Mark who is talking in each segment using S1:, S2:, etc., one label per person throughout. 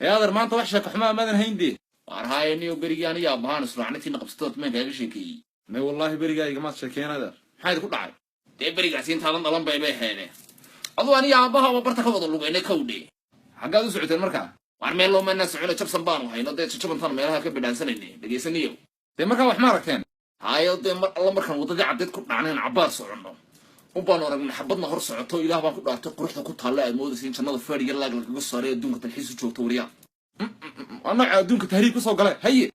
S1: يا هذا ما انت وحشك حما ماذا هيندي وارهاي اني وبريغي انا يا بهان سرعنتي نقبستوت ما كاغا شيكي ما والله بريغايga ما شكeen هذا maxay ku dhacay de barigaasi intaadan dhalan bay heene adoo ani aabaha barta ka wada lugayna kawdhe xagaad u socoteen markaa war meel loo meena socona jabsan baan hayno de jabantan meelaha ka bidhaansanayne dhageysaniyo de markaa wax ma aragteen hayo de mar alla markan wadada cadad ku dhacneen cabaar socono baan aragnay xabadna hor socoto ilaah baan ku dhaartay quruxda ku taala ay moodayeen jannada fadhiga laag laga saaray adduunka talxiis u joogto wariya ana adduunka tahriib ku soo galay haye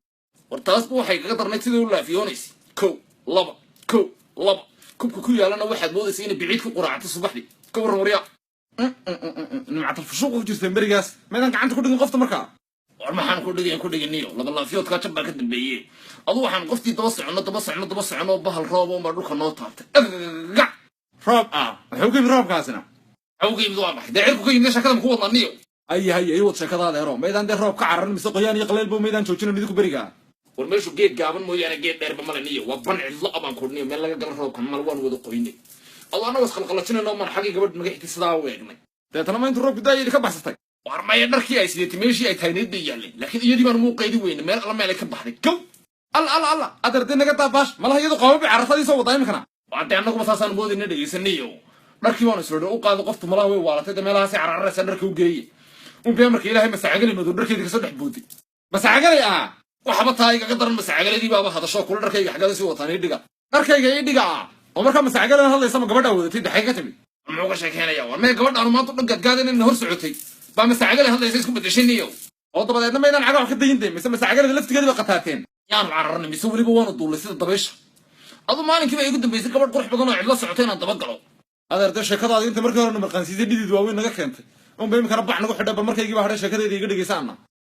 S1: wartaas waxay kaga darnay sidoo la fiyoonaysi ko laba kubka ku yaalana waxaad moodaysaa in biciid ku quraacto subaxdii ka waran wariya nimcad alfushuq ku jirtay barigaas meedan gacanta ku dhigin qofta markaa war maxaan ku dhiginiyo laba laafiyoodka jabba ka dambeeyay adu waxaan qoftii daba socono bahal roob oo ma dhulka noo taabtay roob wuxuu ka yimid roobkaasina wuxuu ka yimid waa maxay dee cirku ka yimid shakada ku wadnaniyo ay wad shakadaada hero meedan dee roob ka cararan mise qoyaan iyo qaleel buu meedan joojino midku bariga war meeshu geed gaaban mooyaane geed dheer ba malaniyo waa ban cidlo abaan kordhiyo meel laga gal roobka mal waan wada qoynay allaana was qalqalajinayno man xaqi gabadh magaxtii sidaa u eegnay deetana ma intuu roobku daayay ka baxsatay war maya dharkii ay sideetay meeshii ay tayneed bay yaaleen laakiin iyadii baan muu qaydi weyn meel alla meel ay ka baxday gow alla adartay naga daabash malaha iyadu qaabo bi carafadii soo wada imkana waad anagu masaasaan moodina dhageysaniyo dharkii waan isoo u qaado qoftu malaha way waalatay meelahaas cararaysan dharka u geeyay bee markii ilaahay masaagalay madu dharkeedii ka soo dhex bootay masaagalay waxba taayga ka daran masaagaladi baaba hadasho kula dharkayga xagada si wataan idhiga dharkayga idhiga oo marka masaagalada hadlaysa gabadha wadatay dhaxay ka timid muxuu ka sheekeynaya war mee gabadhaan maanta dhan gadgaadeen in hor socotay ba masaagalada hadlaysa isku bedeshaniyo oo dabadeedna meedan caga wax ka dayintay mise masaagalada laftigeeda ba qataateen yaan cararnay mise waliba waanu duulay sida dabaysha adu maalinkiiba igu dambeysay gabadh qurux badan oo cidla socotay inaan daba galo adeerta sheekadaada inta markii hore marqaansiisay dhidid waaweyn naga keentay bay imkana bax nagu xidhay markaygiiba hadhay sheekadeeda iga dhigaysaana